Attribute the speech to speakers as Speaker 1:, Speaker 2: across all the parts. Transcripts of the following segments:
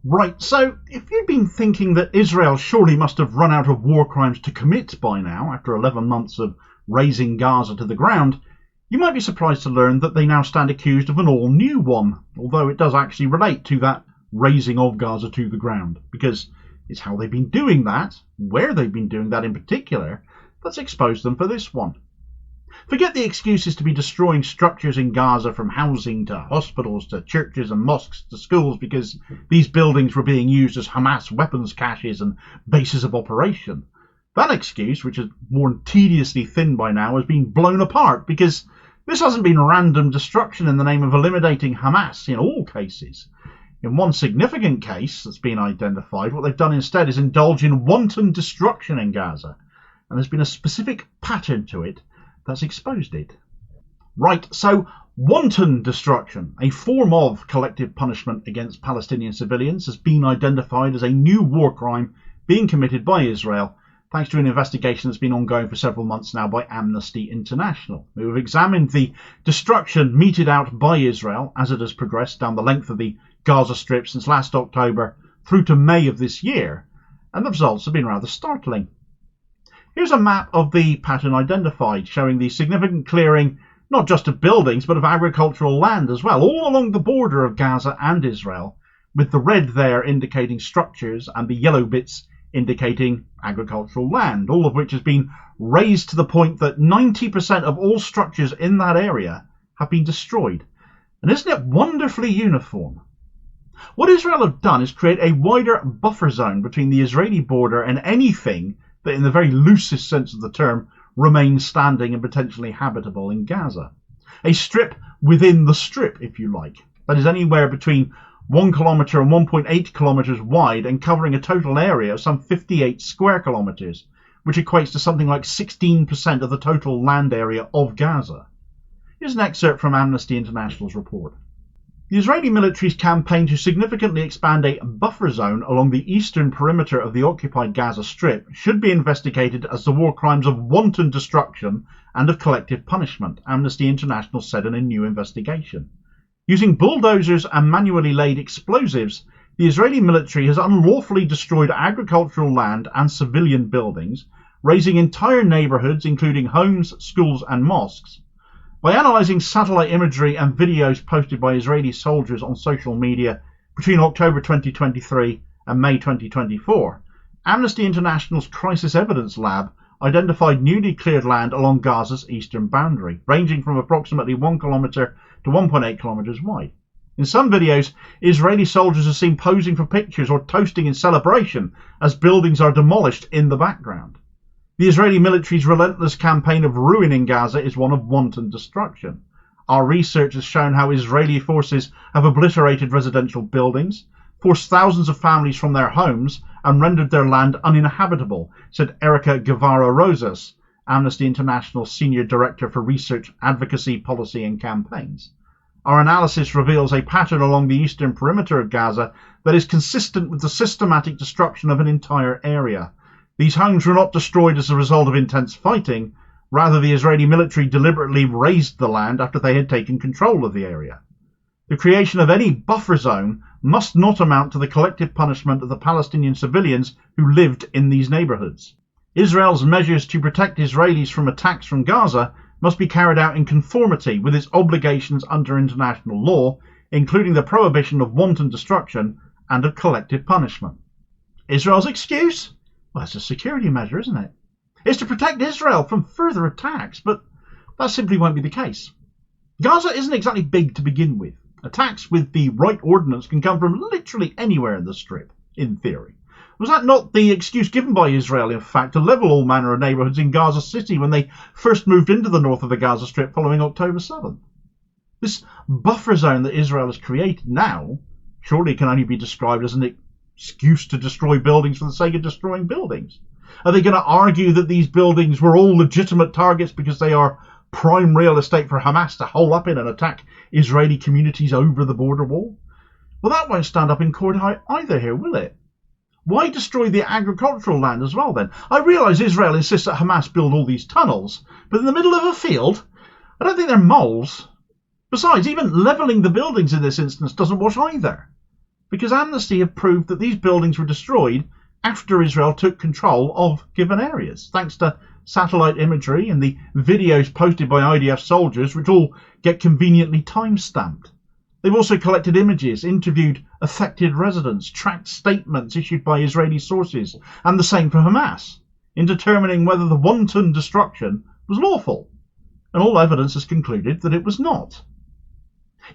Speaker 1: Right, so if you'd been thinking that Israel surely must have run out of war crimes to commit by now, after 11 months of razing Gaza to the ground, you might be surprised to learn that they now stand accused of an all-new one, although it does actually relate to that razing of Gaza to the ground, because it's how they've been doing that, where they've been doing that in particular, that's exposed them for this one. Forget the excuses to be destroying structures in Gaza, from housing to hospitals to churches and mosques to schools, because these buildings were being used as Hamas weapons caches and bases of operation. That excuse, which is worn tediously thin by now, has been blown apart, because this hasn't been random destruction in the name of eliminating Hamas in all cases. In one significant case that's been identified, what they've done instead is indulge in wanton destruction in Gaza, and there's been a specific pattern to it that's exposed it. Right, so wanton destruction, a form of collective punishment against Palestinian civilians, has been identified as a new war crime being committed by Israel, thanks to an investigation that's been ongoing for several months now by Amnesty International, who have examined the destruction meted out by Israel as it has progressed down the length of the Gaza Strip since last October through to May of this year, and the results have been rather startling. Here's a map of the pattern identified, showing the significant clearing not just of buildings but of agricultural land as well, all along the border of Gaza and Israel, with the red there indicating structures and the yellow bits indicating agricultural land, all of which has been razed to the point that 90% of all structures in that area have been destroyed. And isn't it wonderfully uniform? What Israel have done is create a wider buffer zone between the Israeli border and anything that, in the very loosest sense of the term, remains standing and potentially habitable in Gaza. A strip within the strip, if you like, that is anywhere between 1 kilometre and 1.8 kilometres wide and covering a total area of some 58 square kilometres, which equates to something like 16% of the total land area of Gaza. Here's an excerpt from Amnesty International's report. The Israeli military's campaign to significantly expand a buffer zone along the eastern perimeter of the occupied Gaza Strip should be investigated as the war crimes of wanton destruction and of collective punishment, Amnesty International said in a new investigation. Using bulldozers and manually laid explosives, the Israeli military has unlawfully destroyed agricultural land and civilian buildings, razing entire neighbourhoods including homes, schools and mosques. By analysing satellite imagery and videos posted by Israeli soldiers on social media between October 2023 and May 2024, Amnesty International's Crisis Evidence Lab identified newly cleared land along Gaza's eastern boundary, ranging from approximately 1 kilometre to 1.8 kilometres wide. In some videos, Israeli soldiers are seen posing for pictures or toasting in celebration as buildings are demolished in the background. The Israeli military's relentless campaign of ruin in Gaza is one of wanton destruction. Our research has shown how Israeli forces have obliterated residential buildings, forced thousands of families from their homes, and rendered their land uninhabitable, said Erica Guevara-Rosas, Amnesty International's Senior Director for Research, Advocacy, Policy and Campaigns. Our analysis reveals a pattern along the eastern perimeter of Gaza that is consistent with the systematic destruction of an entire area. These homes were not destroyed as a result of intense fighting. Rather, the Israeli military deliberately razed the land after they had taken control of the area. The creation of any buffer zone must not amount to the collective punishment of the Palestinian civilians who lived in these neighbourhoods. Israel's measures to protect Israelis from attacks from Gaza must be carried out in conformity with its obligations under international law, including the prohibition of wanton destruction and of collective punishment. Israel's excuse? Well, it's a security measure, isn't it? It's to protect Israel from further attacks, but that simply won't be the case. Gaza isn't exactly big to begin with. Attacks with the right ordnance can come from literally anywhere in the Strip, in theory. Was that not the excuse given by Israel, in fact, to level all manner of neighbourhoods in Gaza City when they first moved into the north of the Gaza Strip following October 7th? This buffer zone that Israel has created now surely can only be described as an excuse to destroy buildings for the sake of destroying buildings. Are they going to argue that these buildings were all legitimate targets because they are prime real estate for Hamas to hole up in and attack Israeli communities over the border wall? Well, that won't stand up in court either here, will it? Why destroy the agricultural land as well then? I realise Israel insists that Hamas build all these tunnels, but in the middle of a field? I don't think they're moles. Besides, even levelling the buildings in this instance doesn't wash either, because Amnesty have proved that these buildings were destroyed after Israel took control of given areas, thanks to satellite imagery and the videos posted by IDF soldiers, which all get conveniently time-stamped. They've also collected images, interviewed affected residents, tracked statements issued by Israeli sources, and the same for Hamas, in determining whether the wanton destruction was lawful. And all evidence has concluded that it was not.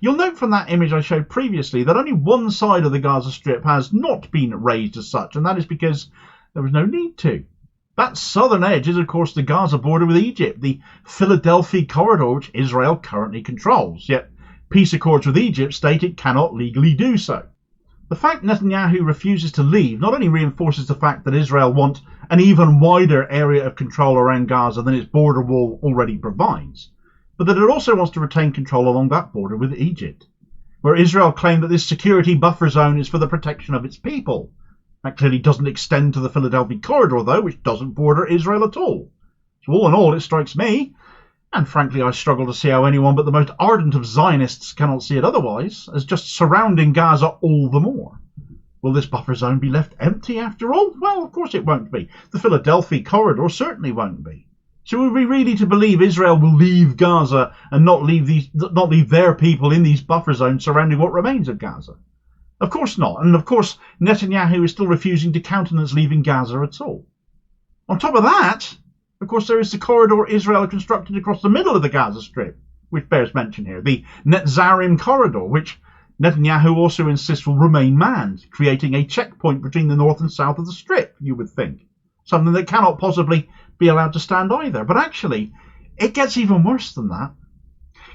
Speaker 1: You'll note from that image I showed previously that only one side of the Gaza Strip has not been razed as such, and that is because there was no need to. That southern edge is, of course, the Gaza border with Egypt, the Philadelphia corridor which Israel currently controls, yet peace accords with Egypt state it cannot legally do so. The fact Netanyahu refuses to leave not only reinforces the fact that Israel want an even wider area of control around Gaza than its border wall already provides, but that it also wants to retain control along that border with Egypt, where Israel claimed that this security buffer zone is for the protection of its people. That clearly doesn't extend to the Philadelphia corridor, though, which doesn't border Israel at all. So all in all, it strikes me, and frankly I struggle to see how anyone but the most ardent of Zionists cannot see it otherwise, as just surrounding Gaza all the more. Will this buffer zone be left empty after all? Well, of course it won't be. The Philadelphia corridor certainly won't be. So are we really to believe Israel will leave Gaza and not leave their people in these buffer zones surrounding what remains of Gaza? Of course not. And of course Netanyahu is still refusing to countenance leaving Gaza at all. On top of that, of course, there is the corridor Israel constructed across the middle of the Gaza Strip, which bears mention here, the Netzarim corridor, which Netanyahu also insists will remain manned, creating a checkpoint between the north and south of the Strip, you would think. Something that cannot possibly be allowed to stand either. But actually, it gets even worse than that.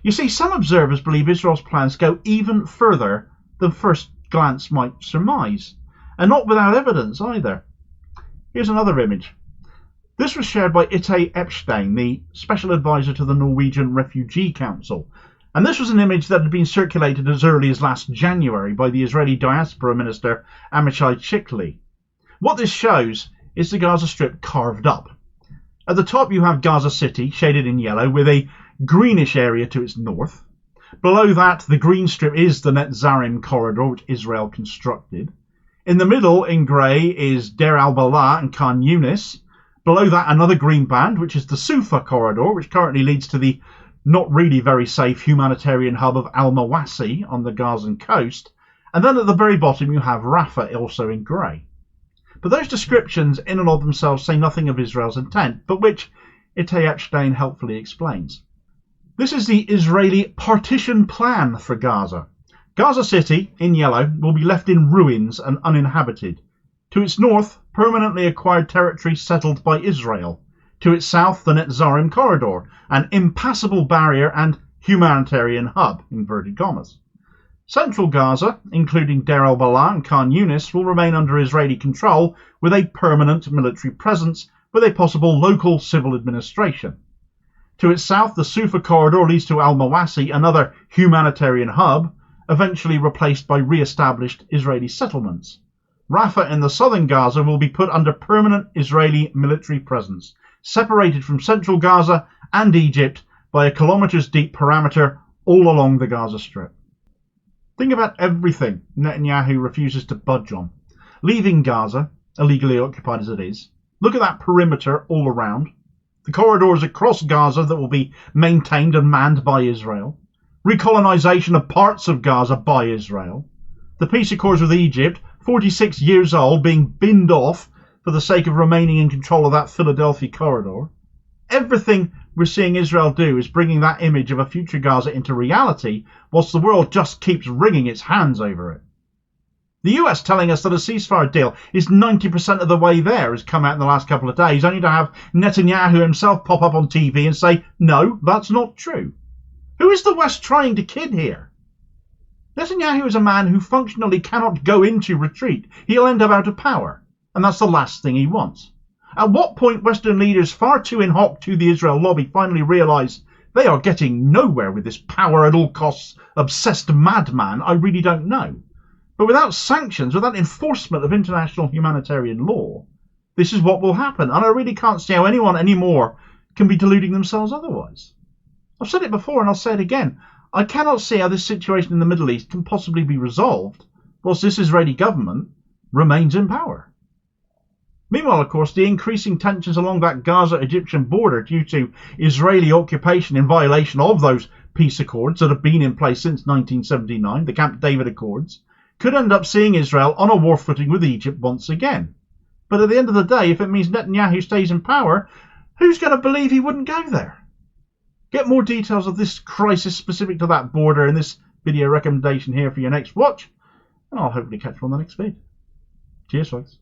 Speaker 1: You see, some observers believe Israel's plans go even further than first glance might surmise, and not without evidence either. Here's another image. This was shared by Itai Epstein, the special advisor to the Norwegian Refugee Council, and this was an image that had been circulated as early as last January by the Israeli Diaspora Minister Amichai Chikli. What this shows is the Gaza Strip carved up. At the top you have Gaza City, shaded in yellow, with a greenish area to its north. Below that, the green strip is the Netzarim corridor, which Israel constructed. In the middle, in grey, is Deir al-Balah and Khan Yunis. Below that, another green band, which is the Sufa corridor, which currently leads to the not really very safe humanitarian hub of al-Mawasi on the Gazan coast. And then at the very bottom, you have Rafah, also in grey. But those descriptions in and of themselves say nothing of Israel's intent, but which Itai Epstein helpfully explains. This is the Israeli partition plan for Gaza. Gaza City, in yellow, will be left in ruins and uninhabited. To its north, permanently acquired territory settled by Israel. To its south, the Netzarim corridor, an impassable barrier and humanitarian hub, inverted commas. Central Gaza, including Deir al-Balah and Khan Yunis, will remain under Israeli control with a permanent military presence with a possible local civil administration. To its south, the Sufa corridor leads to al-Mawasi, another humanitarian hub, eventually replaced by re-established Israeli settlements. Rafah in the southern Gaza will be put under permanent Israeli military presence, separated from central Gaza and Egypt by a kilometres-deep perimeter all along the Gaza Strip. Think about everything Netanyahu refuses to budge on. Leaving Gaza, illegally occupied as it is, look at that perimeter all around. The corridors across Gaza that will be maintained and manned by Israel. Recolonisation of parts of Gaza by Israel. The peace accords with Egypt, 46 years old, being binned off for the sake of remaining in control of that Philadelphia corridor. Everything we're seeing Israel do is bringing that image of a future Gaza into reality, whilst the world just keeps wringing its hands over it. The US telling us that a ceasefire deal is 90% of the way there has come out in the last couple of days, only to have Netanyahu himself pop up on TV and say, no, that's not true. Who is the West trying to kid here? Netanyahu is a man who functionally cannot go into retreat. He'll end up out of power, and that's the last thing he wants. At what point Western leaders far too in hock to the Israel lobby finally realise they are getting nowhere with this power at all costs obsessed madman, I really don't know. But without sanctions, without enforcement of international humanitarian law, this is what will happen, and I really can't see how anyone anymore can be deluding themselves otherwise. I've said it before and I'll say it again. I cannot see how this situation in the Middle East can possibly be resolved whilst this Israeli government remains in power. Meanwhile, of course, the increasing tensions along that Gaza-Egyptian border due to Israeli occupation in violation of those peace accords that have been in place since 1979, the Camp David Accords, could end up seeing Israel on a war footing with Egypt once again. But at the end of the day, if it means Netanyahu stays in power, who's going to believe he wouldn't go there? Get more details of this crisis specific to that border in this video recommendation here for your next watch, and I'll hopefully catch you on the next feed. Cheers, folks.